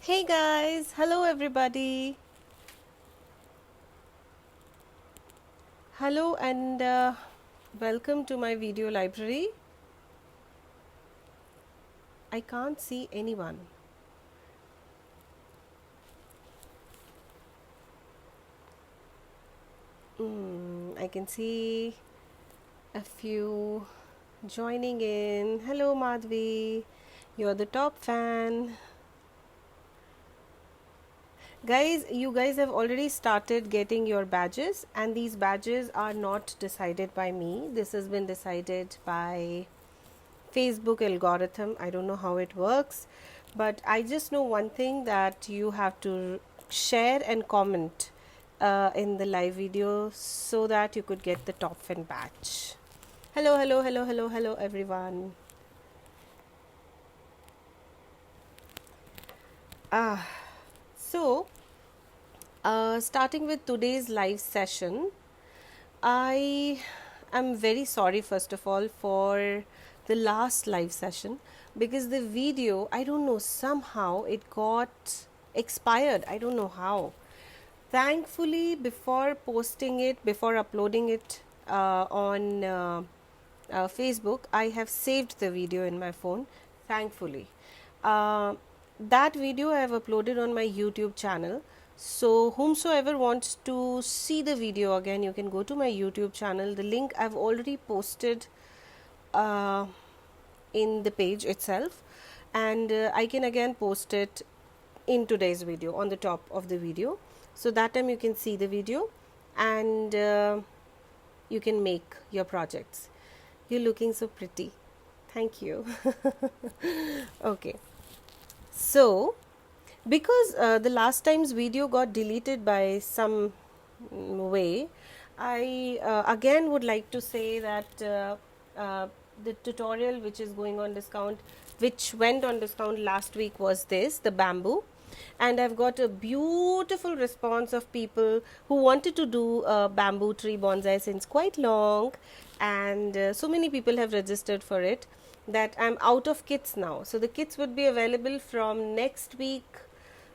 Hey guys, hello everybody. Hello and welcome to my video library. I can't see anyone. I can see a few joining in. Hello Madhvi, you're the top fan. Guys, you guys have already started getting your badges, and these badges are not decided by me. This has been decided by Facebook algorithm. I don't know how it works, but I just know one thing, that you have to share and comment in the live video so that you could get the top fan badge. Hello, hello, hello, hello, hello, everyone. So, starting with today's live session, I am very sorry, first of all, for the last live session, because the video, I don't know, somehow it got expired. I don't know how. Thankfully, before posting it, before uploading it on Facebook, I have saved the video in my phone, thankfully. That video I have uploaded on my YouTube channel. So, whomsoever wants to see the video again, you can go to my YouTube channel. The link I've already posted uh, in the page itself, and I can again post it in today's video on the top of the video. So, that time you can see the video and you can make your projects. You're looking so pretty. Thank you. Okay. So, because the last time's video got deleted by some way, I again would like to say that the tutorial which is going on discount, which went on discount last week, was this, the bamboo. And I've got a beautiful response of people who wanted to do bamboo tree bonsai since quite long, and so many people have registered for it that I'm out of kits now. So the kits would be available from next week,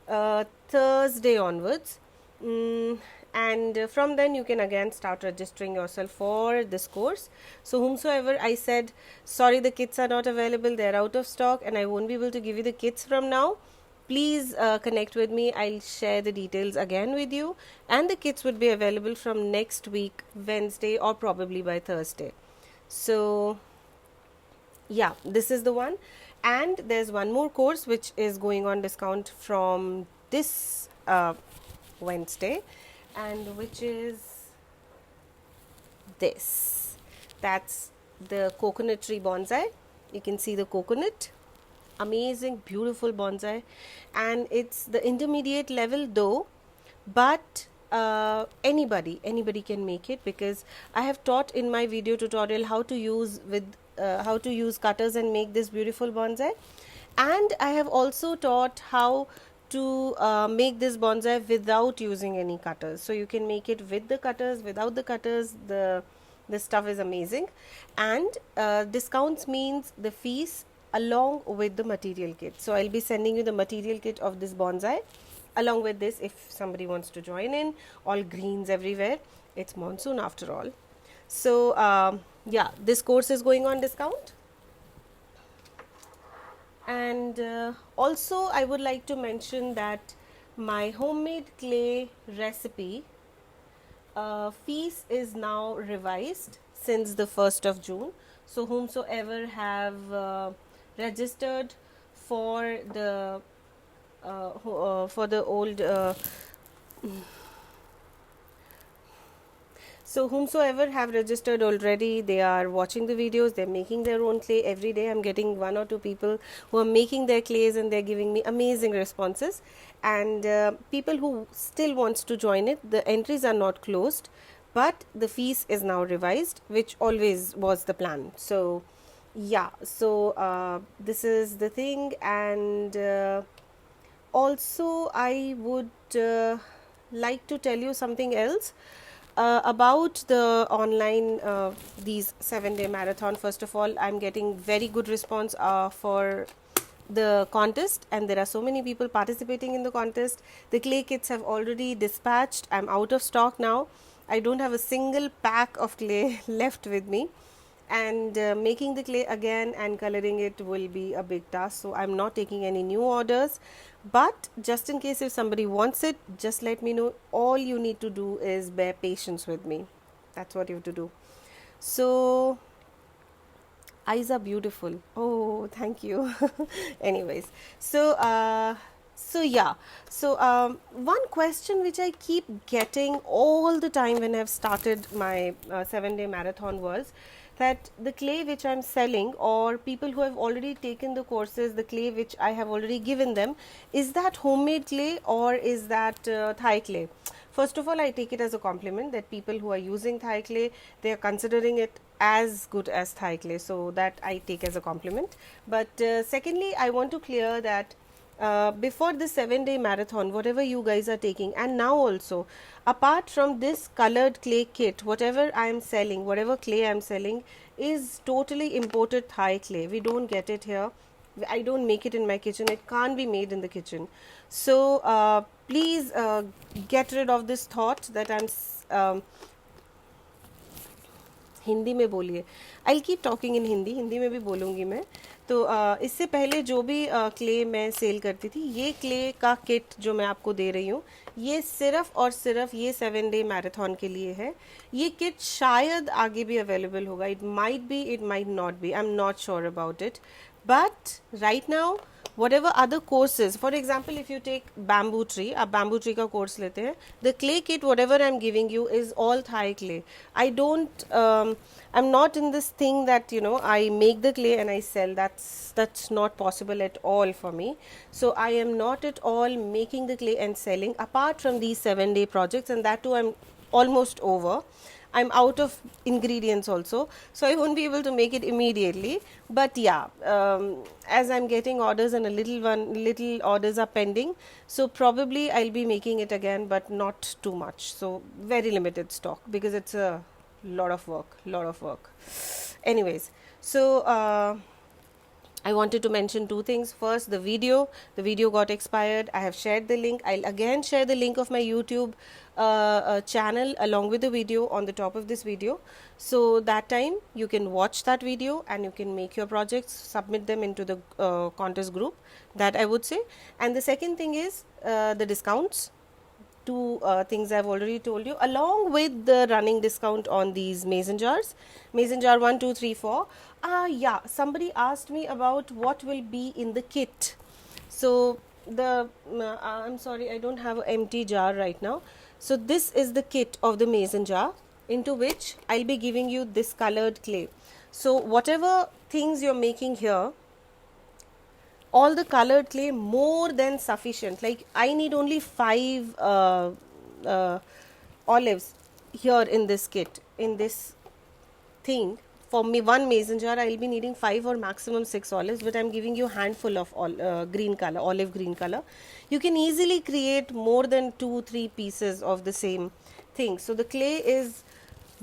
Thursday onwards. And from then you can again start registering yourself for this course. So whomsoever I said, sorry, the kits are not available, they're out of stock and I won't be able to give you the kits from now, please connect with me. I'll share the details again with you, and the kits would be available from next week, Wednesday, or probably by Thursday. So yeah, this is the one. And there's one more course which is going on discount from this Wednesday, and which is this. That's the coconut tree bonsai. You can see the coconut, amazing, beautiful bonsai, and it's the intermediate level though, but anybody can make it, because I have taught in my video tutorial how to use cutters and make this beautiful bonsai. And I have also taught how to make this bonsai without using any cutters. So you can make it with the cutters, without the cutters. The stuff is amazing. And discounts means the fees along with the material kit. So I'll be sending you the material kit of this bonsai along with this, if somebody wants to join in. All greens everywhere. It's monsoon after all. So yeah, this course is going on discount. And also I would like to mention that my homemade clay recipe fees is now revised since the 1st of June. So whomsoever have registered for the old so whomsoever have registered already, they are watching the videos, they're making their own clay. Every day I'm getting one or two people who are making their clays, and they're giving me amazing responses. And people who still wants to join it, the entries are not closed, but the fees is now revised, which always was the plan. So yeah, so this is the thing. And also I would like to tell you something else about the online these 7-day marathon. First of all, I'm getting very good response for the contest, and there are so many people participating in the contest. The clay kits have already dispatched. I'm out of stock now. I don't have a single pack of clay left with me, and making the clay again and coloring it will be a big task. So I'm not taking any new orders, but just in case if somebody wants it, just let me know. All you need to do is bear patience with me. That's what you have to do. So eyes are beautiful. Oh, thank you. Anyways, so yeah. So one question which I keep getting all the time when I've started my 7-day marathon was that the clay which I'm selling, or people who have already taken the courses, the clay which I have already given them, is that homemade clay or is that Thai clay? First of all, I take it as a compliment that people who are using Thai clay, they are considering it as good as Thai clay, so that I take as a compliment. But secondly, I want to clear that before the 7-day marathon, whatever you guys are taking, and now also, apart from this colored clay kit, whatever I am selling, whatever clay I am selling is totally imported Thai clay. We don't get it here. I don't make it in my kitchen. It can't be made in the kitchen. So please get rid of this thought that I'm Hindi में बोलिए. I keep talking in Hindi, Hindi में भी बोलूँगी मैं. तो इससे पहले जो भी क्ले मैं सेल करती थी, ये क्ले का किट जो मैं आपको दे रही हूँ, ये सिर्फ और सिर्फ ये 7-डे मैराथन के लिए है. ये किट शायद आगे भी अवेलेबल होगा. It might be, it might not be. I am not sure about it. But right now, whatever other courses, for example, if you take bamboo tree, आप bamboo tree का course लेते हैं, the clay kit, whatever I'm giving you is all Thai clay. I don't, I'm not in this thing that, you know, I make the clay and I sell. That's not possible at all for me. So I am not at all making the clay and selling, apart from these 7-day projects, and that too I'm almost over. I'm out of ingredients also, so I won't be able to make it immediately. But yeah, as I'm getting orders and little orders are pending, so probably I'll be making it again, but not too much. So very limited stock because it's a lot of work. Anyways, so I wanted to mention two things. First, the video got expired. I have shared the link. I'll again share the link of my YouTube channel along with the video on the top of this video. So that time you can watch that video and you can make your projects, submit them into the contest group. That I would say. And the second thing is the discounts. Two things I've already told you, along with the running discount on these mason jars. Mason jar 1, 2, 3, 4. Yeah, somebody asked me about what will be in the kit. So the I'm sorry, I don't have an empty jar right now. So this is the kit of the mason jar, into which I'll be giving you this colored clay. So whatever things you're making here, all the colored clay more than sufficient. Like I need only 5 olives here in this kit, in this thing. For me, one mason jar, I will be needing 5 or maximum 6 olives, but I am giving you a handful of green color, olive green color. You can easily create more than 2-3 pieces of the same thing. So the clay is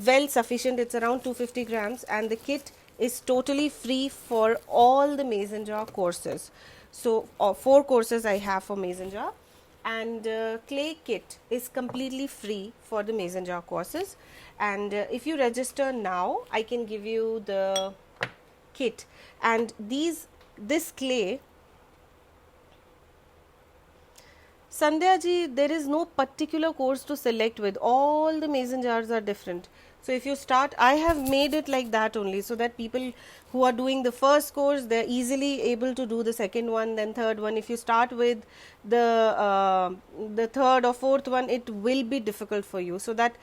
well sufficient. It's around 250 grams, and the kit is totally free for all the mason jar courses. So 4 courses I have for mason jar, and clay kit is completely free for the mason jar courses. And if you register now, I can give you the kit. And this clay, Sandhya ji, there is no particular course to select with. All the mason jars are different. So if you start, I have made it like that only, so that people who are doing the first course, they are easily able to do the second one, then third one. If you start with the third or fourth one, it will be difficult for you. So that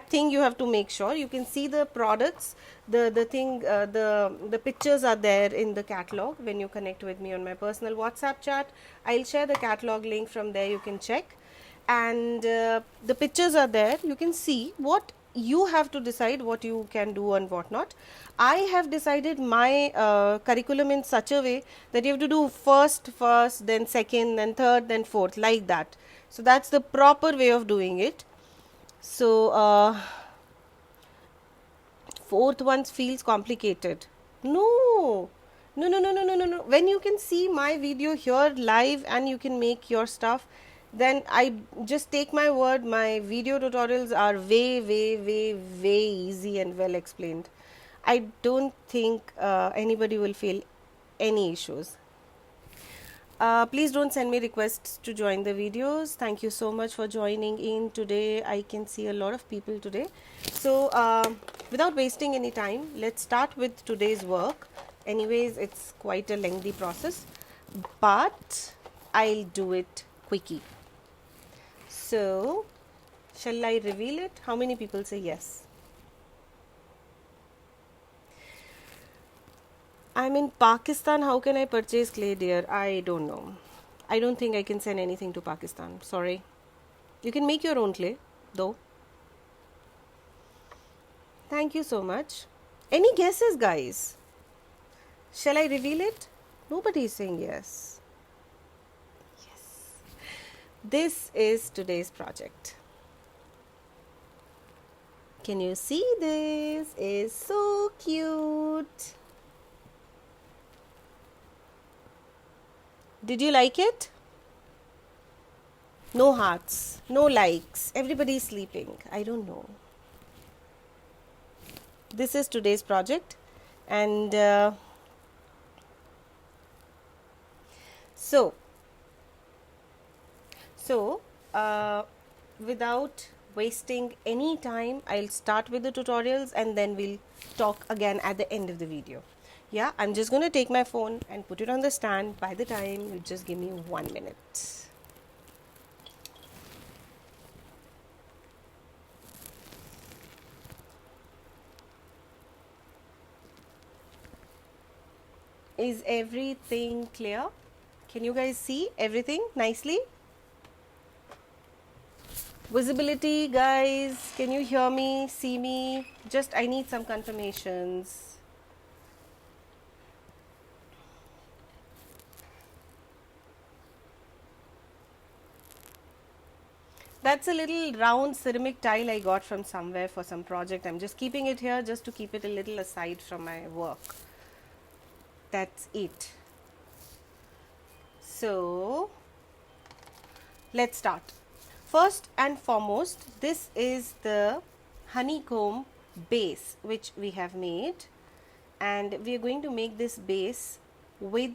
thing you have to make sure. You can see the products, the pictures are there in the catalog when you connect with me on my personal WhatsApp chat. I'll share the catalog link from there. You can check, and the pictures are there. You can see what you have to decide what you can do and what not. I have decided my curriculum in such a way that you have to do first, then second, then third, then fourth, like that. So that's the proper way of doing it. So fourth one feels complicated. No, No, no, no, no, no, no, no. When you can see my video here live and you can make your stuff, then I just take my word, my video tutorials are way, way, way, way easy and well explained. I don't think anybody will feel any issues. Please don't send me requests to join the videos. Thank you so much for joining in today. I can see a lot of people today. So without wasting any time, let's start with today's work. Anyways, it's quite a lengthy process, but I'll do it quickie. So shall I reveal it? How many people say yes? I'm in Pakistan. How can I purchase clay, dear? I don't know. I don't think I can send anything to Pakistan. Sorry. You can make your own clay, though. Thank you so much. Any guesses, guys? Shall I reveal it? Nobody is saying yes. Yes. This is today's project. Can you see this? It's so cute. Did you like it? No hearts, no likes. Everybody is sleeping. I don't know. This is today's project, and so without wasting any time, I'll start with the tutorials and then we'll talk again at the end of the video. Yeah, I'm just going to take my phone and put it on the stand. By the time, you just give me 1 minute. Is everything clear? Can you guys see everything nicely? Visibility, guys, can you hear me, see me? Just I need some confirmations. That's a little round ceramic tile I got from somewhere for some project. I'm just keeping it here just to keep it a little aside from my work. That's it. So let's start. First and foremost, this is the honeycomb base which we have made, and we are going to make this base with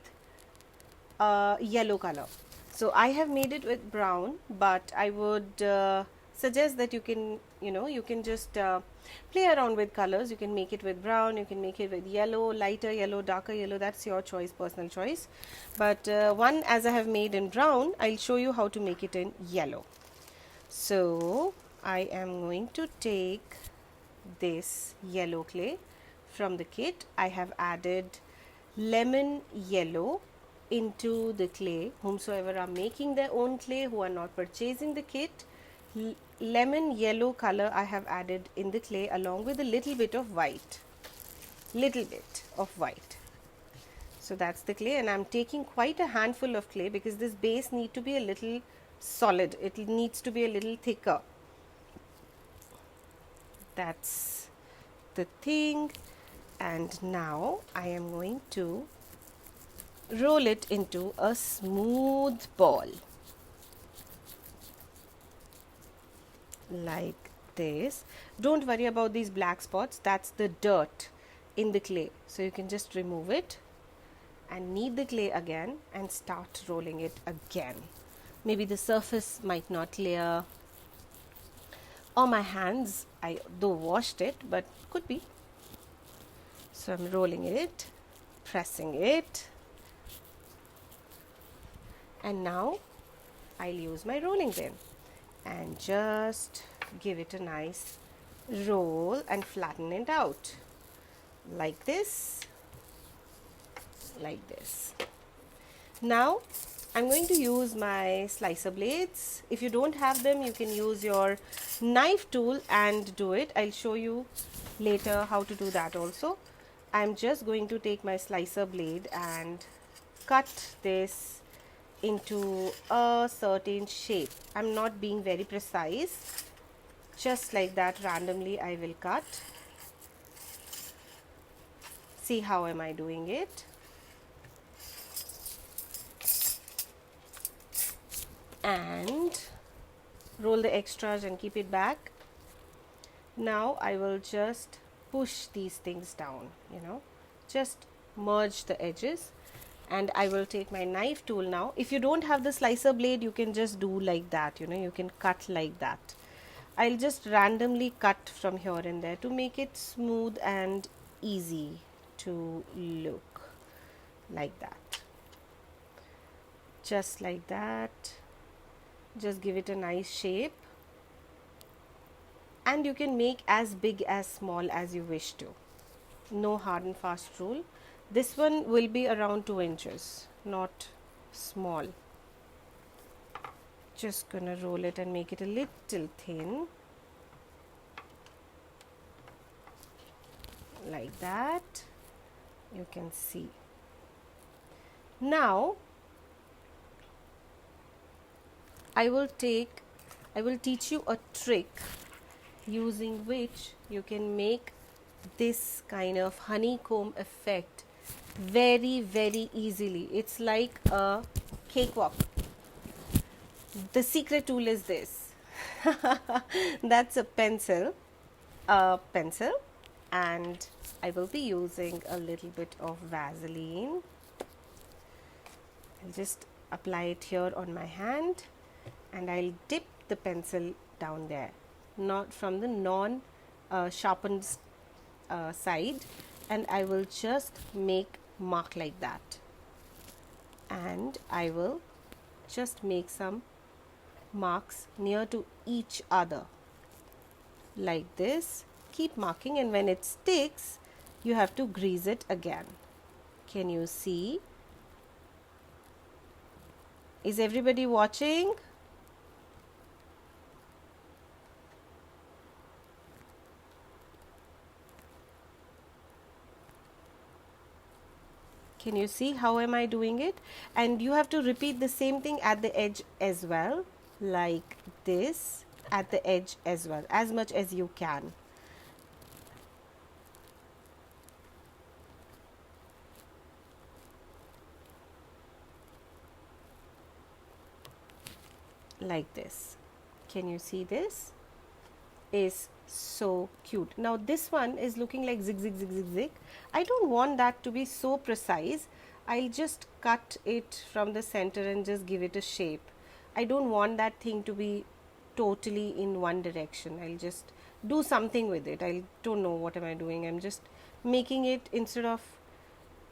yellow color. So I have made it with brown, but I would suggest that you can just play around with colors. You can make it with brown, you can make it with yellow, lighter yellow, darker yellow. That's your choice, personal choice. But one as I have made in brown, I'll show you how to make it in yellow. So I am going to take this yellow clay from the kit. I have added lemon yellow into the clay. Whomsoever are making their own clay, who are not purchasing the kit, lemon yellow color I have added in the clay along with a little bit of white. So that's the clay, and I'm taking quite a handful of clay because this base needs to be a little solid. It needs to be a little thicker. That's the thing. And now I am going to roll it into a smooth ball like this. Don't worry about these black spots. That's the dirt in the clay. So you can just remove it and knead the clay again and start rolling it again. Maybe the surface might not clear, or my hands, I though washed it, but could be. So I'm rolling it, pressing it, and now I'll use my rolling pin and just give it a nice roll and flatten it out like this, like this. Now I'm going to use my slicer blades. If you don't have them, you can use your knife tool and do it. I'll show you later how to do that also. I'm just going to take my slicer blade and cut this into a certain shape. I'm not being very precise. Just like that, randomly I will cut. See how am I doing it? and roll the extras and keep it back. Now I will just push these things down, just merge the edges, and I will take my knife tool now. If you don't have the slicer blade, you can just do like that, you can cut like that. I'll just randomly cut from here and there to make it smooth and easy to look, like that. Just like that. Just give it a nice shape, and you can make as big as small as you wish to. No hard and fast rule. This one will be around 2 inches, not small. Just gonna roll it and make it a little thin, like that. You can see. Now I will teach you a trick using which you can make this kind of honeycomb effect very easily. It's like a cakewalk. The secret tool is this. That's a pencil, and I will be using a little bit of Vaseline. I'll just apply it here on my hand, and I'll dip the pencil down there, not from the non-sharpened side, and I will just make mark like that, and I will just make some marks near to each other like this. Keep marking, and when it sticks, you have to grease it again. Can you see? Is everybody watching? Can you see how am I doing it? And you have to repeat the same thing at the edge as well, like this, at the edge as well, as much as you can. Like this. Can you see this? Is so cute. Now this one is looking like zig zig zig zig zig. I don't want that to be so precise. I'll just cut it from the center and just give it a shape. I don't want that thing to be totally in one direction. I'll just do something with it. I don't know what am I doing. I'm just making it, instead of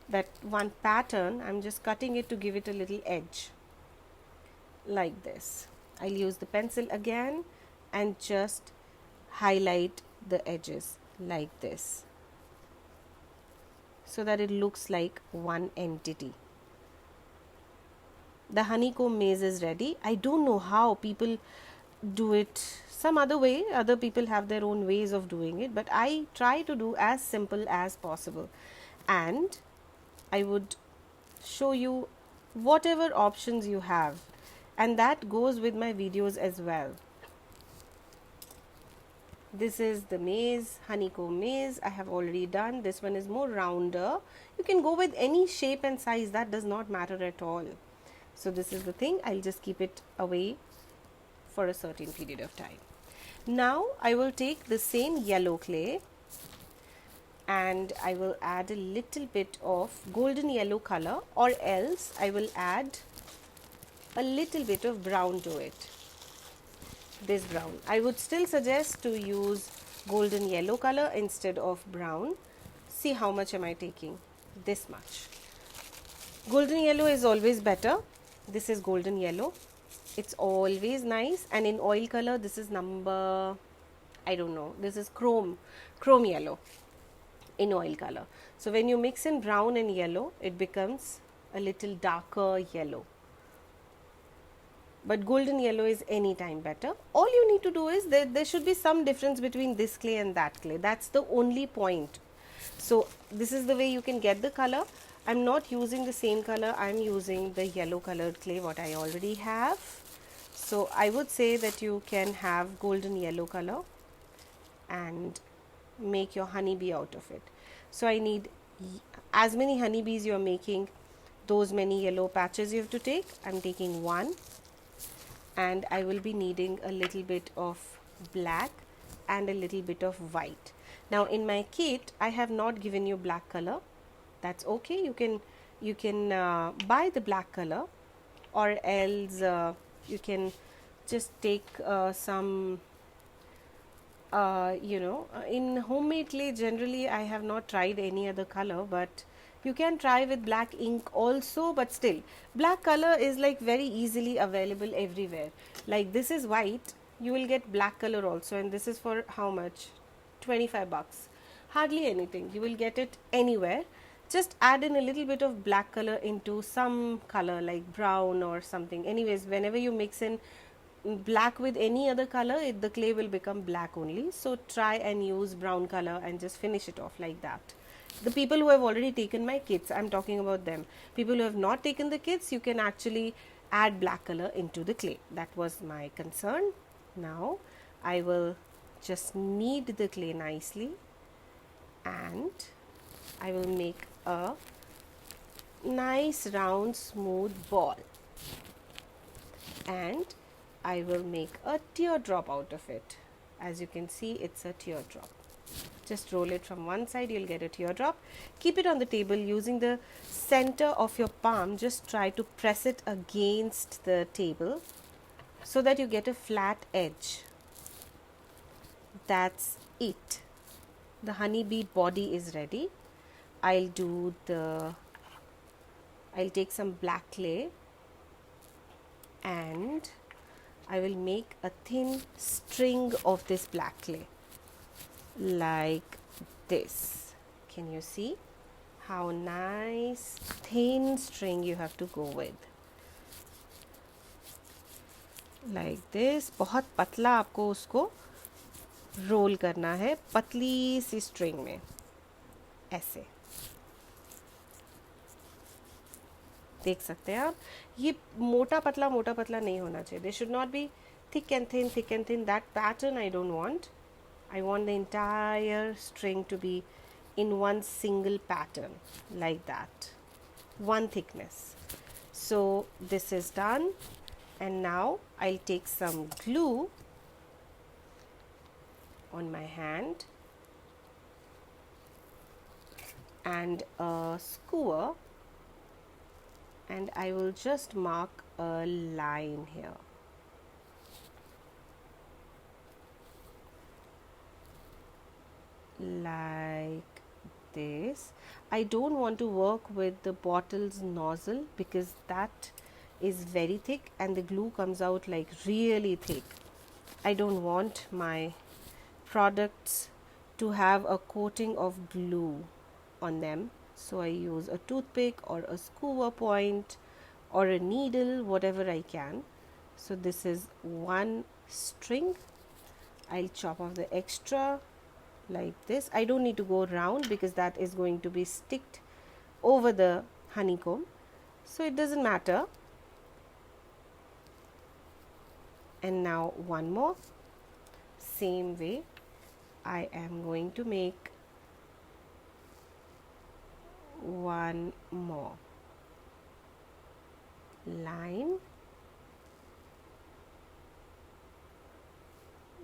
that one pattern, I'm just cutting it to give it a little edge like this. I'll use the pencil again and just highlight the edges like this, so that it looks like one entity. The honeycomb maze is ready. I don't know how people do it some other way. Other people have their own ways of doing it, but I try to do as simple as possible, and I would show you whatever options you have, and that goes with my videos as well. This is the maze, honeycomb maze. I have already done. This one is more rounder. You can go with any shape and size, that does not matter at all. So this is the thing. I'll just keep it away for a certain period of time. Now I will take the same yellow clay and I will add a little bit of golden yellow color, or else I will add a little bit of brown to it. This brown. I would still suggest to use golden yellow color instead of brown. See how much am I taking? This much. Golden yellow is always better. This is golden yellow. It's always nice. And in oil color, this is number, I don't know, this is chrome yellow in oil color. So when you mix in brown and yellow, it becomes a little darker yellow. But golden yellow is any time better. All you need to do is there should be some difference between this clay and that clay. That's the only point. So this is the way you can get the color. I'm not using the same color. I'm using the yellow colored clay what I already have. So I would say that you can have golden yellow color and make your honeybee out of it. So I need as many honeybees you are making, those many yellow patches you have to take. I'm taking one. and I will be needing a little bit of black and a little bit of white. Now in my kit I have not given you black color. That's okay, you can buy the black color, or else you can just take some in homemade clay generally I have not tried any other color, but you can try with black ink also. But still, black color is like very easily available everywhere. Like this is white, you will get black color also, and this is for how much? 25 bucks. Hardly anything, you will get it anywhere. Just add in a little bit of black color into some color like brown or something. Anyways, whenever you mix in black with any other color, the clay will become black only. So try and use brown color and just finish it off like that. The people who have already taken my kits, I'm talking about them. People who have not taken the kits, you can actually add black color into the clay. That was my concern. Now I will just knead the clay nicely, and I will make a nice round smooth ball, and I will make a teardrop out of it. As you can see, it's a teardrop. Just roll it from one side, you'll get a teardrop. Keep it on the table using the center of your palm. Just try to press it against the table so that you get a flat edge. That's it. The honeybee body is ready. I'll take some black clay and I will make a thin string of this black clay like this. Can you see how nice thin string you have to go with? Like this. बहुत पतला आपको उसको role करना है, पतली सी string में, ऐसे देख सकते हैं आप. ये मोटा पतला नहीं होना चाहिए. They should not be thick and thin. That pattern I don't want. I want the entire string to be in one single pattern like that, one thickness. So this is done, and now I'll take some glue on my hand and a skewer, and I will just mark a line here. Like this. I don't want to work with the bottle's nozzle because that is very thick and the glue comes out like really thick. I don't want my products to have a coating of glue on them, so I use a toothpick or a skewer point or a needle, whatever I can. So this is one string. I'll chop off the extra like this. I don't need to go round because that is going to be sticked over the honeycomb, so it doesn't matter. And now one more. Same way, I am going to make one more line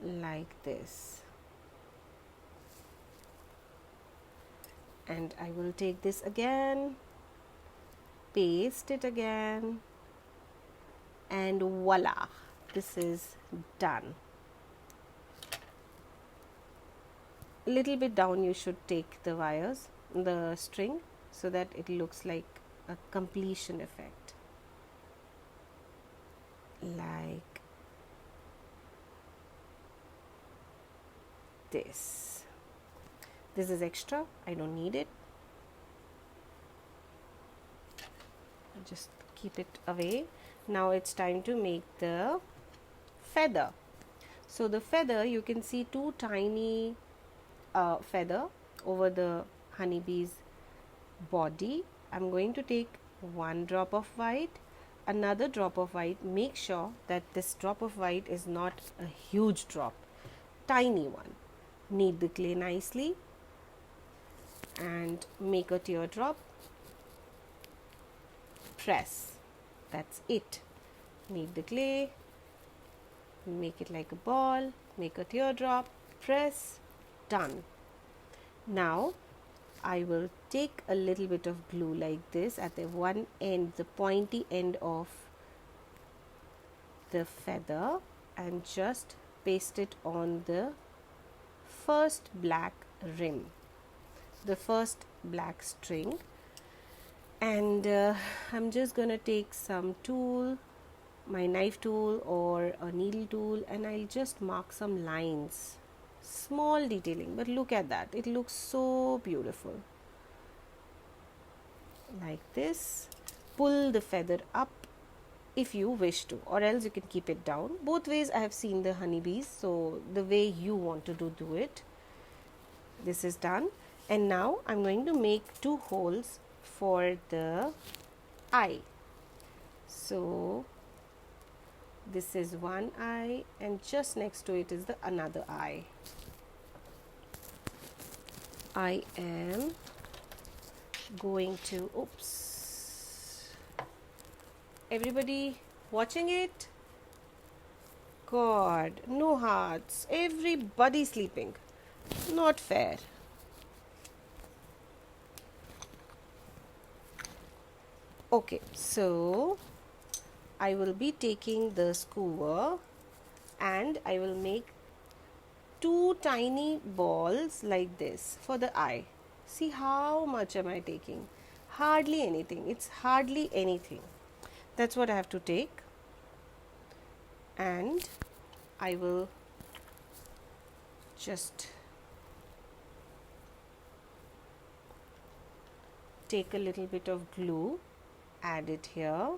like this, and I will take this again, paste it again, and voila, this is done. A little bit down you should take the wires, the string, so that it looks like a completion effect, like this. This is extra, I don't need it. Just keep it away. Now it's time to make the feather. So the feather, you can see two tiny feather over the honeybee's body. I'm going to take one drop of white, another drop of white. Make sure that this drop of white is not a huge drop, tiny one. Knead the clay nicely and make a teardrop. Press. That's it. Knead the clay, make it like a ball, make a teardrop, press, done. Now I will take a little bit of glue like this at the one end, the pointy end of the feather, and just paste it on the first black rim, the first black string. And I'm just gonna take some tool, my knife tool or a needle tool, and I'll just mark some lines, small detailing, but look at that, it looks so beautiful. Like this, pull the feather up if you wish to, or else you can keep it down. Both ways I have seen the honeybees, so the way you want to do it. This is done, and now I'm going to make 2 holes for the eye. So this is one eye, and just next to it is the another eye. I am going to, oops, everybody watching it? God, no hearts, everybody sleeping. Not fair. Okay, so I will be taking the skewer and I will make 2 tiny balls like this for the eye. See how much am I taking? Hardly anything. It's hardly anything. That's what I have to take. And I will just take a little bit of glue, add it here.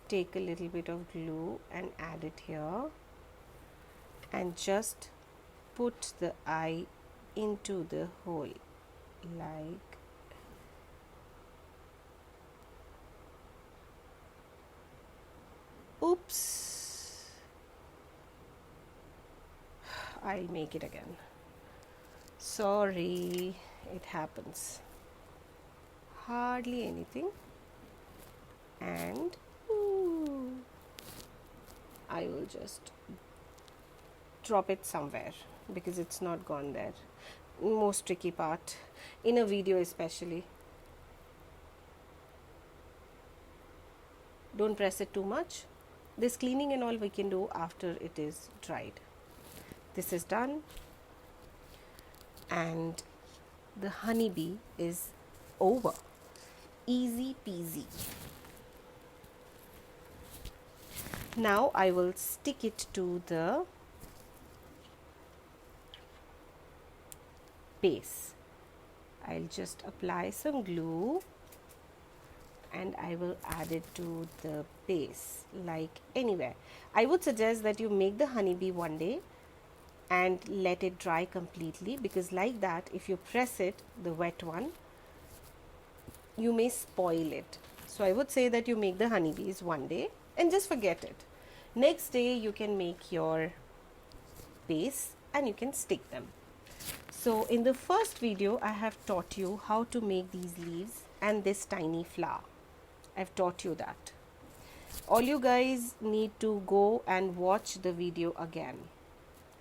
Take a little bit of glue and add it here. And just put the eye into the hole like oops, I'll make it again. Sorry, it happens. Hardly anything. And I will just drop it somewhere because it's not gone there. Most tricky part in a video especially. Don't press it too much. This cleaning and all we can do after it is dried. This is done, and the honeybee is over. Easy peasy. Now I will stick it to the base. I'll just apply some glue and I will add it to the base like anywhere. I would suggest that you make the honeybee one day and let it dry completely, because like that if you press it, the wet one, you may spoil it. So I would say that you make the honeybees one day and just forget it. Next day you can make your base and you can stick them. So in the first video I have taught you how to make these leaves and this tiny flower. I've taught you that. All you guys need to go and watch the video again.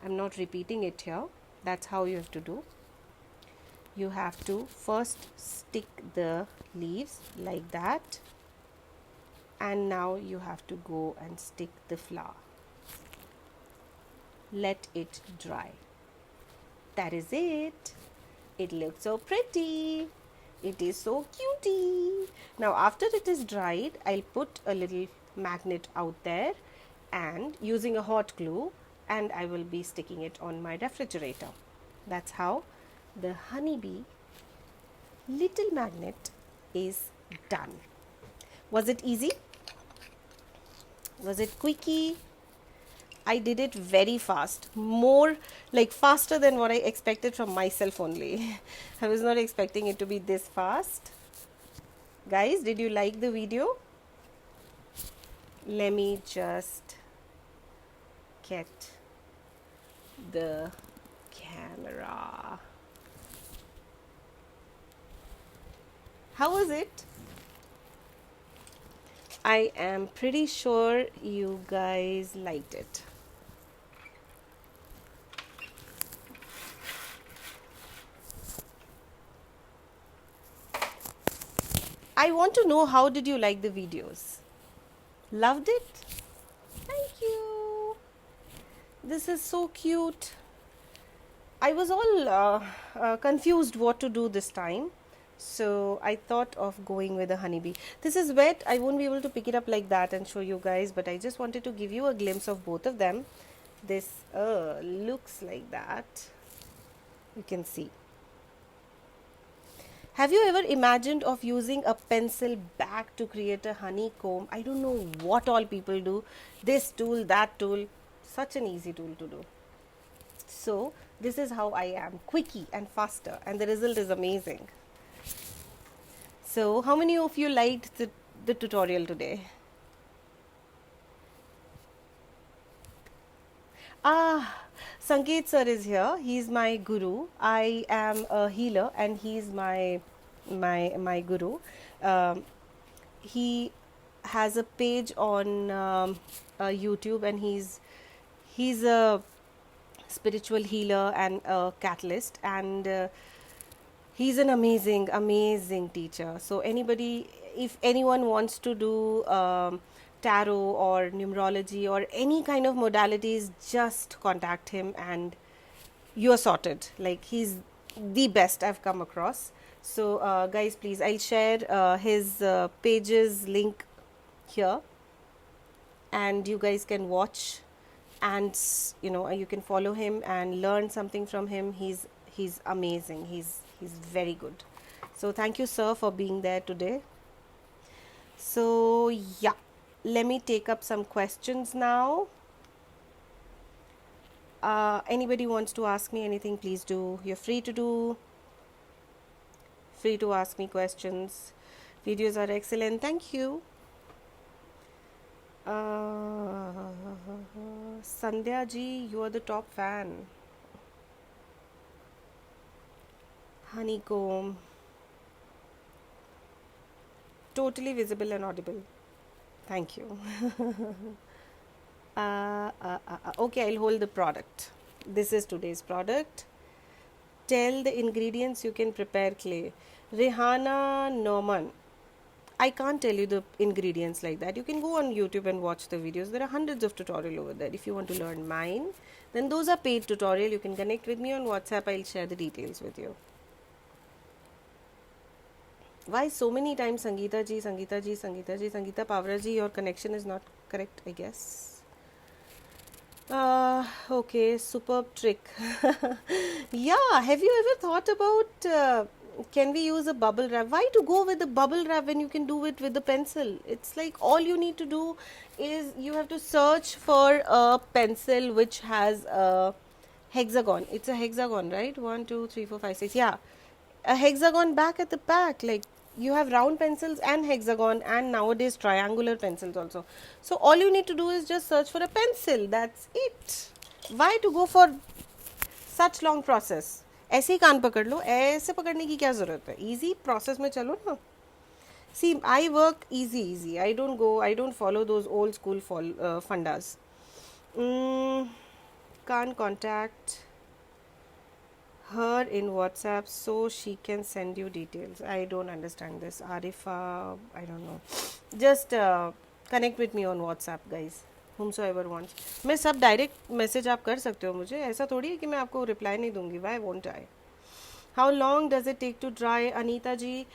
I'm not repeating it here. That's how you have to do. You have to first stick the leaves like that, and now you have to go and stick the flower. Let it dry. That is it. It looks so pretty. It is so cutie. Now after it is dried, I'll put a little magnet out there and using a hot glue, and I will be sticking it on my refrigerator. That's how the honeybee little magnet is done. Was it easy? Was it quickie? I did it very fast, more like faster than what I expected from myself only. I was not expecting it to be this fast. Guys, did you like the video? Let me just get the camera. How was it? I am pretty sure you guys liked it. I want to know, how did you like the videos? Loved it? Thank you. This is so cute. I was all confused what to do this time. So I thought of going with a honeybee. This is wet. I won't be able to pick it up like that and show you guys, but I just wanted to give you a glimpse of both of them. This looks like that. You can see. Have you ever imagined of using a pencil back to create a honeycomb? I don't know what all people do. This tool, that tool. Such an easy tool to do. So this is how I am, quickie and faster, and the result is amazing. So how many of you liked the tutorial today? Sanket sir is here. He's my guru. I am a healer and he's my guru. He has a page on YouTube, and he's a spiritual healer and a catalyst, and he's an amazing teacher. So anybody, if anyone wants to do tarot or numerology or any kind of modalities, just contact him and you're sorted. Like, he's the best I've come across. So guys, please, I'll share his pages link here, and you guys can watch, and you can follow him and learn something from him. He's amazing. He's very good. So thank you, sir, for being there today. So yeah, let me take up some questions now. Anybody wants to ask me anything, please do. You're free to ask me questions. Videos are excellent. Thank you. Sandhya ji, you are the top fan. Honeycomb. Totally visible and audible. Thank you. Okay, I'll hold the product. This is today's product. Tell the ingredients you can prepare clay. Rihanna Norman. I can't tell you the ingredients like that. You can go on YouTube and watch the videos. There are hundreds of tutorials over there. If you want to learn mine, then those are paid tutorial. You can connect with me on WhatsApp. I'll share the details with you. Why so many times Sangeeta ji, Sangeeta ji, Sangeeta ji, Sangeeta Pavra ji? Your connection is not correct, I guess. Okay, superb trick. Yeah, have you ever thought about can we use a bubble wrap? Why to go with the bubble wrap when you can do it with the pencil? It's like all you need to do is you have to search for a pencil which has a hexagon. It's a hexagon, right? 1, 2, 3, 4, 5, 6. Yeah, a hexagon back at the back. Like, you have round pencils and hexagon, and nowadays triangular pencils also. So all you need to do is just search for a pencil. That's it. Why to go for such long process? ऐसे ही कान पकड़ लो, ऐसे पकड़ने की क्या ज़रूरत है? Easy process में चलो ना. See, I work easy. I don't follow those old school fundas. Can't contact her in WhatsApp so she can send you details. I don't understand this. Arifa, I don't know. Just connect with me on WhatsApp, guys. Whomsoever wants. मैं सब direct message आप कर सकते हो मुझे. ऐसा थोड़ी है कि मैं आपको रिप्लाई नहीं दूंगी. Why won't I? How long does it take to dry, Anita ji?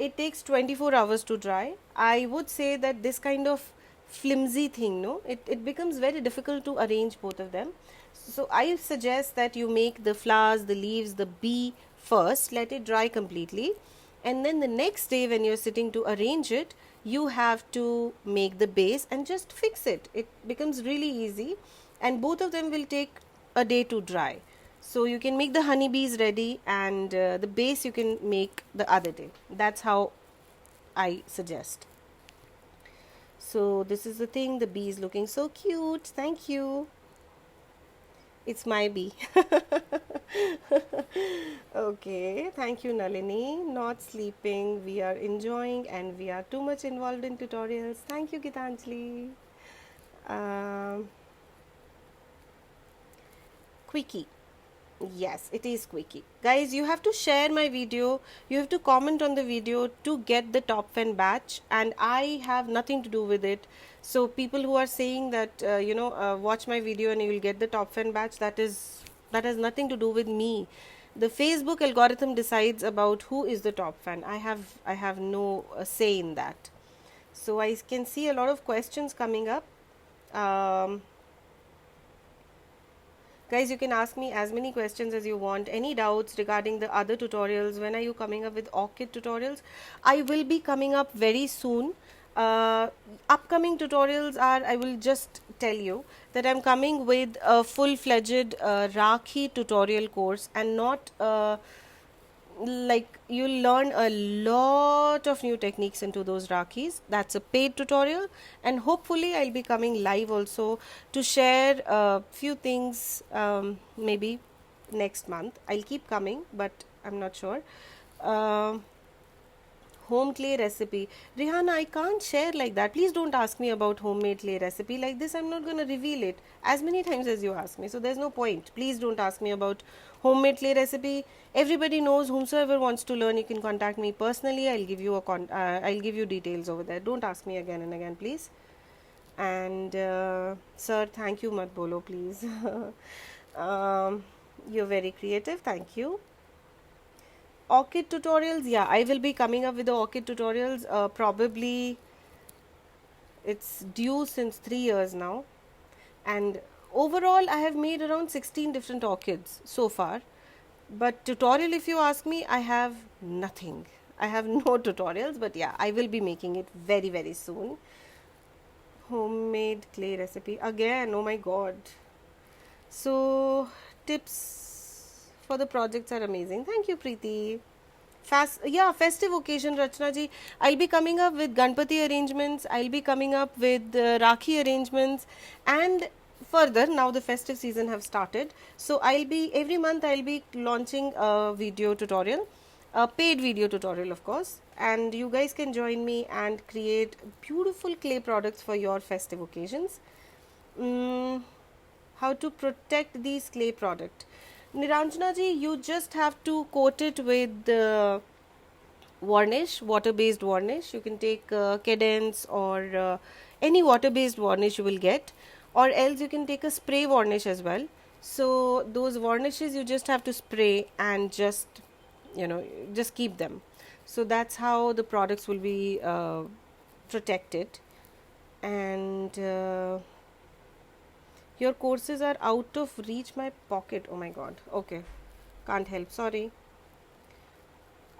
It takes 24 hours to dry. I would say that this kind of flimsy thing, no, it becomes very difficult to arrange both of them. So I suggest that you make the flowers, the leaves, the bee first, let it dry completely, and then the next day when you're sitting to arrange it, you have to make the base and just fix it. It becomes really easy, and both of them will take a day to dry. So you can make the honeybees ready, and the base you can make the other day. That's how I suggest. So this is the thing. The bee is looking so cute. Thank you. It's my bee. Okay, thank you, Nalini. Not sleeping, we are enjoying, and we are too much involved in tutorials. Thank you, Gitanjali. Um, Quickie. Yes, it is Quickie. Guys, you have to share my video. You have to comment on the video to get the top fan badge, and I have nothing to do with it. So people who are saying that watch my video and you will get the top fan badge, that has nothing to do with me. The Facebook algorithm decides about who is the top fan. I have no say in that. So I can see a lot of questions coming up. Um, Guys, you can ask me as many questions as you want. Any doubts regarding the other tutorials? When are you coming up with ORCID tutorials? I will be coming up very soon. Upcoming tutorials are, I will just tell you that I'm coming with a full-fledged Rakhi tutorial course, and not like you'll learn a lot of new techniques into those Rakhis. That's a paid tutorial, and hopefully I'll be coming live also to share a few things, maybe next month. I'll keep coming, but I'm not sure. Home clay recipe. Rihanna, I can't share like that. Please don't ask me about homemade clay recipe like this. I'm not going to reveal it as many times as you ask me. So there's no point. Please don't ask me about homemade clay recipe. Everybody knows. Whomsoever wants to learn, you can contact me personally. I'll give you I'll give you details over there. Don't ask me again and again, please. And sir, thank you, mat bolo, please. You're very creative. Thank you. ORCID tutorials, yeah, I will be coming up with the ORCID tutorials. Probably it's due since 3 years now, and overall I have made around 16 different orchids so far. But tutorial, if you ask me, I have nothing. I have no tutorials, but yeah, I will be making it very, very soon. Homemade clay recipe again. Oh my god. So tips for the projects are amazing. Thank you, Preeti. Festive occasion, Rachna ji. I'll be coming up with Ganpati arrangements. I'll be coming up with Rakhi arrangements, and further, now the festive season have started. So every month I'll be launching a video tutorial, a paid video tutorial, of course, and you guys can join me and create beautiful clay products for your festive occasions. How to protect these clay product? Niranjana ji, you just have to coat it with varnish, water-based varnish. You can take Cadence or any water-based varnish you will get, or else you can take a spray varnish as well. So those varnishes you just have to spray and just just keep them. So that's how the products will be protected. And your courses are out of reach my pocket. Oh my god. Okay, can't help, sorry.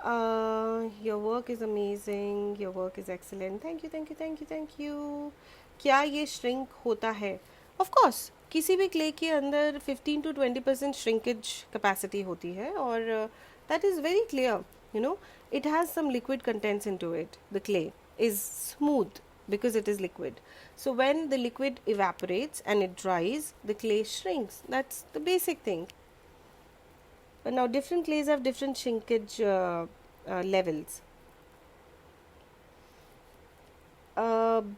Your work is amazing, your work is excellent. Thank you, thank you, thank you, thank you. क्या ये shrink होता है? Of course, किसी भी clay के अंदर 15 to 20% shrinkage capacity होती है, और that is very clear. It has some liquid contents into it. The clay is smooth because it is liquid. So when the liquid evaporates and it dries, the clay shrinks. That's the basic thing. But now different clays have different shrinkage levels.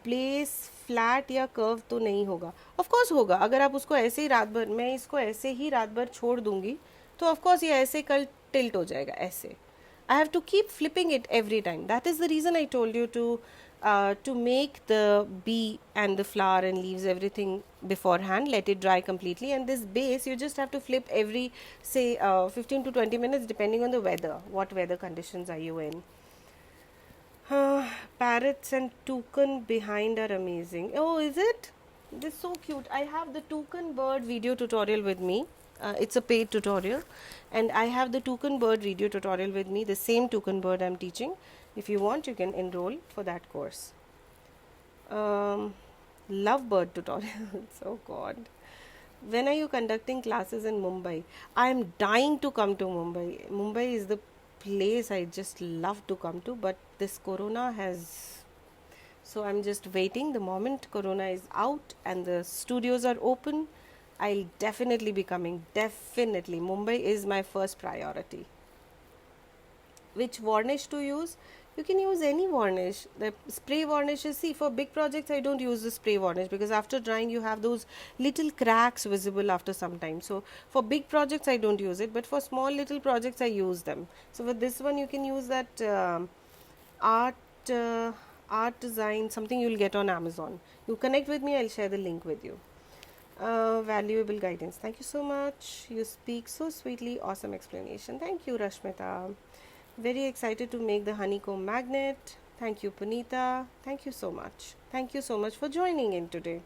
Bless flat या curve तो नहीं होगा? Of course होगा. अगर आप उसको ऐसे ही रात भर, मैं इसको ऐसे ही रात भर छोड़ दूंगी, तो ऑफ कोर्स ये ऐसे कल टिल्ट हो जाएगा ऐसे. I have to keep flipping it every time. That is the reason I told you to make the bee and the flower and leaves everything beforehand, let it dry completely, and this base you just have to flip every, say, 15 to 20 minutes depending on the weather. What weather conditions are you in? Parrots and toucan behind are amazing. Oh, is it? This is so cute. I have the toucan bird video tutorial with me. It's a paid tutorial, and I have the toucan bird video tutorial with me, the same toucan bird I'm teaching. If you want, you can enroll for that course. Lovebird tutorials. Oh god. When are you conducting classes in Mumbai? I am dying to come to Mumbai. Mumbai is the place I just love to come to, but this corona has, so I'm just waiting. The moment corona is out and the studios are open, I'll definitely be coming. Definitely. Mumbai is my first priority. which varnish to use, you can use any varnish. The spray varnishes, see, for big projects I don't use the spray varnish because after drying you have those little cracks visible after some time. So for big projects I don't use it, but for small little projects I use them. So with this one you can use that art art design, something you'll get on Amazon. You connect with me, I'll share the link with you. Valuable guidance. Thank you so much. You speak so sweetly. Awesome explanation. Thank you, Rashmita. Very excited to make the honeycomb magnet. Thank you, Punita. Thank you so much. Thank you so much for joining in today.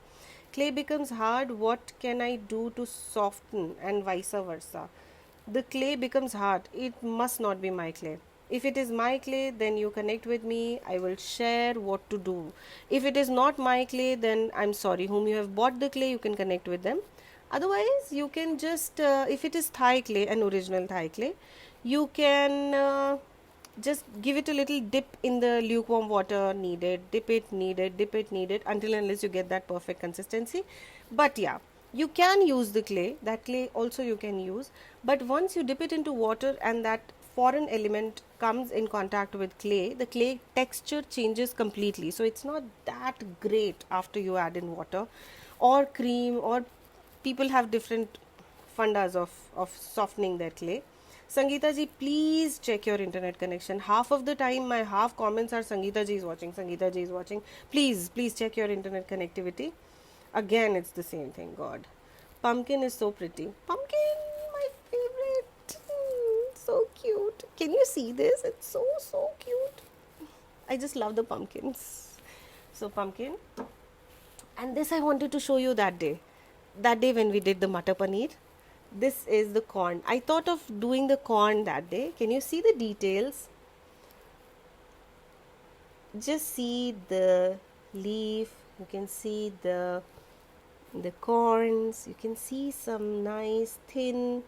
Clay becomes hard. What can I do to soften, and vice versa? The clay becomes hard. It must not be my clay. If it is my clay, then you connect with me. I will share what to do. If it is not my clay, then I'm sorry. Whom you have bought the clay, you can connect with them. Otherwise, you can just, if it is Thai clay, an original Thai clay, you can just give it a little dip in the lukewarm water needed, dip it needed until unless you get that perfect consistency. But yeah, you can use the clay, that clay also you can use, but once you dip it into water and that foreign element comes in contact with clay, the clay texture changes completely. So it's not that great after you add in water or cream, or people have different fundas of softening their clay. Sangeeta ji, please check your internet connection. Half of the time my half comments are Sangeeta ji is watching, Sangeeta ji is watching. Please check your internet connectivity. Again, it's the same thing. God, pumpkin is so pretty. Pumpkin, my favorite. So cute. Can you see this? It's so cute. I just love the pumpkins. So pumpkin. And this I wanted to show you that day. That day when we did the Matar Paneer. This is the corn. I thought of doing the corn that day. Can you see the details? Just see the leaf. You can see the corns. You can see some nice thin.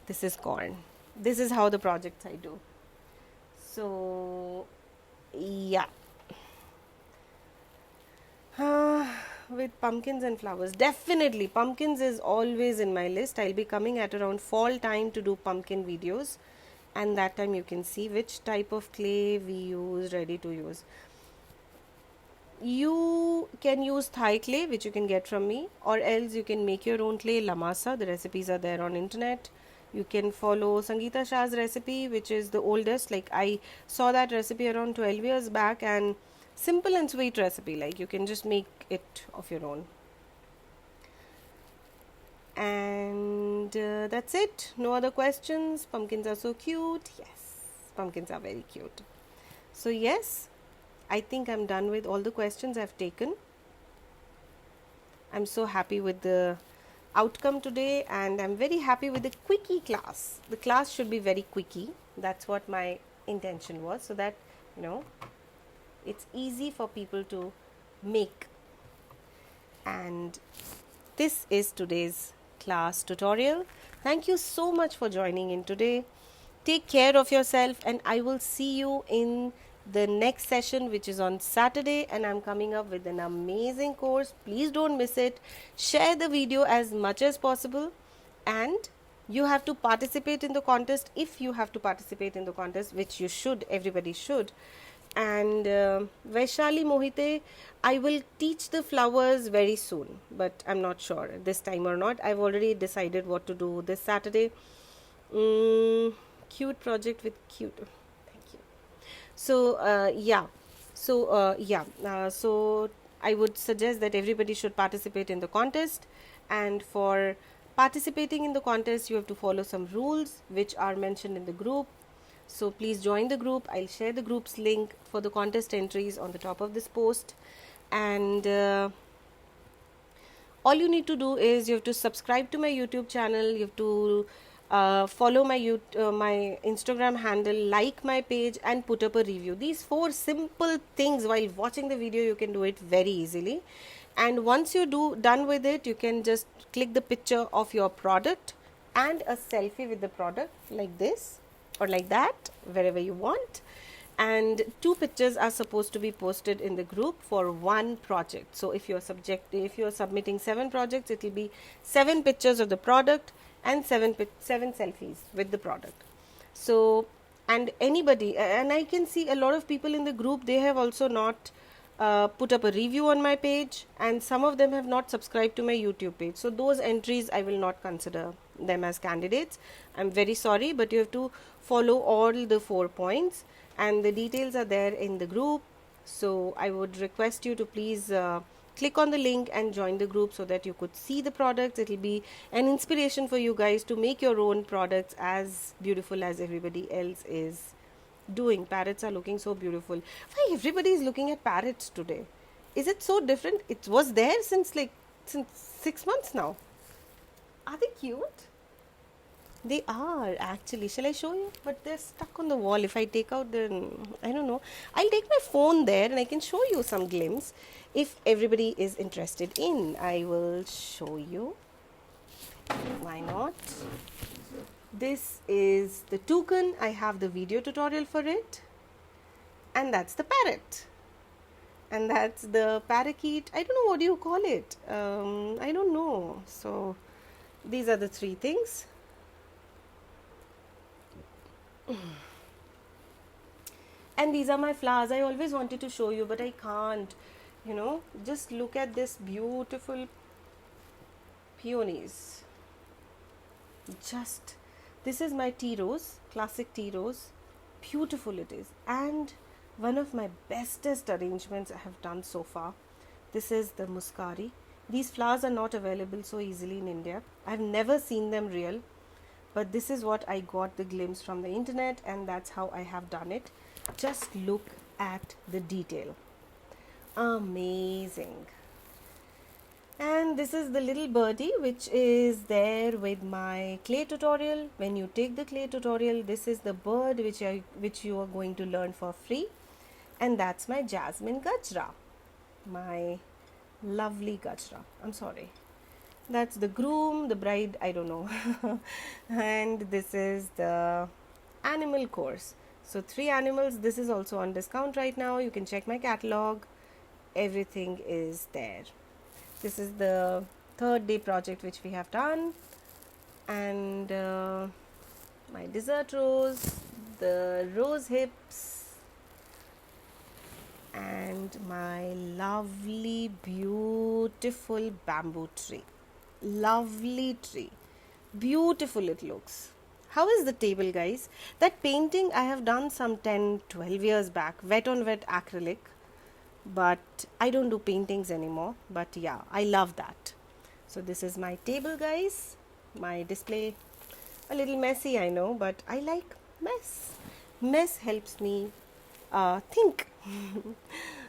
This is corn. This is how the projects I do. So yeah. With pumpkins and flowers, definitely pumpkins is always in my list. I'll be coming at around fall time to do pumpkin videos, and that time you can see which type of clay we use, ready to use. You can use Thai clay, which you can get from me, or else you can make your own clay, lamasa. The recipes are there on internet. You can follow Sangeeta Shah's recipe, which is the oldest. Like, I saw that recipe around 12 years back, and simple and sweet recipe. Like, you can just make it of your own. And that's it. No other questions. Pumpkins are so cute. Yes, pumpkins are very cute. So yes, I think I'm done with all the questions I've taken. I'm so happy with the outcome today, and I'm very happy with the quickie class. The class should be very quickie. That's what my intention was, so that, you know, it's easy for people to make. And this is today's class tutorial. Thank you so much for joining in today. Take care of yourself, and I will see you in the next session, which is on Saturday, and I'm coming up with an amazing course. Please don't miss it. Share the video as much as possible, and you have to participate in the contest. If you have to participate in the contest, which you should, everybody should. And Vaishali Mohite, I will teach the flowers very soon, but I'm not sure this time or not. I've already decided what to do this Saturday. Cute project with cute. Thank you. So yeah. So I would suggest that everybody should participate in the contest, and for participating in the contest you have to follow some rules which are mentioned in the group. So please join the group. I'll share the group's link for the contest entries on the top of this post. And all you need to do is you have to subscribe to my YouTube channel. You have to follow my my Instagram handle, like my page, and put up a review. These 4 simple things while watching the video, you can do it very easily. And once you done with it, you can just click the picture of your product and a selfie with the product like this, or like that, wherever you want. And 2 pictures are supposed to be posted in the group for 1 project. So if you're submitting 7 projects, it will be 7 pictures of the product and seven selfies with the product. So, and anybody, and I can see a lot of people in the group, they have also not put up a review on my page, and some of them have not subscribed to my YouTube page. So those entries I will not consider them as candidates. I'm very sorry, but you have to follow all the 4 points, and the details are there in the group. So I would request you to please click on the link and join the group so that you could see the products. It will be an inspiration for you guys to make your own products as beautiful as everybody else is doing. Parrots are looking so beautiful. Why everybody is looking at parrots today? Is it so different? It was there since 6 months now. Are they cute? They are actually. Shall I show you? But they're stuck on the wall. If I take out the, I don't know. I'll take my phone there and I can show you some glimpse. If everybody is interested in, I will show you. Why not? This is the toucan. I have the video tutorial for it. And that's the parrot. And that's the parakeet. I don't know, what do you call it? I don't know. So these are the 3 things. And these are my flowers. I always wanted to show you, but I can't. You know, just look at this beautiful peonies. This is my tea rose, classic tea rose. Beautiful it is, and one of my bestest arrangements I have done so far. This is the muscari. These flowers are not available so easily in India. I have never seen them real, but this is what I got the glimpse from the internet, and that's how I have done it. Just look at the detail. Amazing. And this is the little birdie which is there with my clay tutorial. When you take the clay tutorial, this is the bird which you are going to learn for free. And that's my jasmine gajra, my lovely gajra. I'm sorry. That's the groom, the bride, I don't know. And this is the animal course. So 3 animals. This is also on discount right now. You can check my catalog. Everything is there. This is the 3rd day project which we have done, and my dessert rose, the rose hips, and my lovely beautiful bamboo tree. Lovely tree. Beautiful it looks. How is the table, guys? That painting I have done some 10-12 years back, wet on wet acrylic. But I don't do paintings anymore, but yeah, I love that. So this is my table, guys. My display, a little messy, I know, but I like mess helps me think.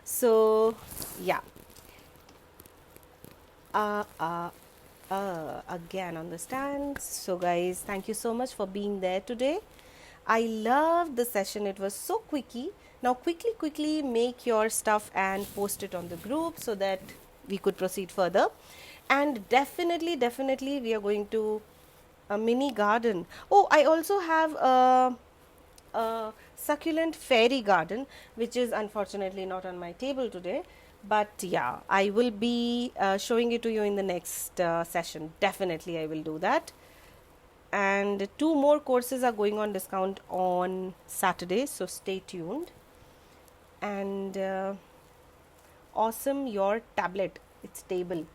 So yeah, again on the stand. So guys, thank you so much for being there today. I loved the session. It was so quickie. Now quickly make your stuff and post it on the group so that we could proceed further. And definitely we are going to a mini garden. Oh, I also have a succulent fairy garden, which is unfortunately not on my table today. But yeah, I will be showing it to you in the next session. Definitely I will do that. And 2 more courses are going on discount on Saturday, so stay tuned. And awesome, your tablet, it's table.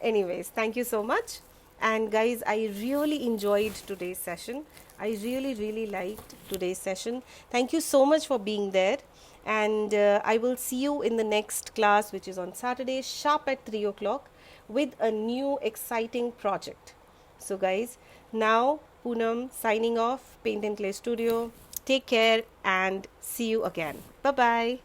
Anyways, thank you so much. And guys, I really enjoyed today's session. I really liked today's session. Thank you so much for being there. And I will see you in the next class, which is on Saturday sharp at 3 o'clock with a new exciting project. So guys, now Poonam signing off, Paint and Clay Studio. Take care and see you again. Bye-bye.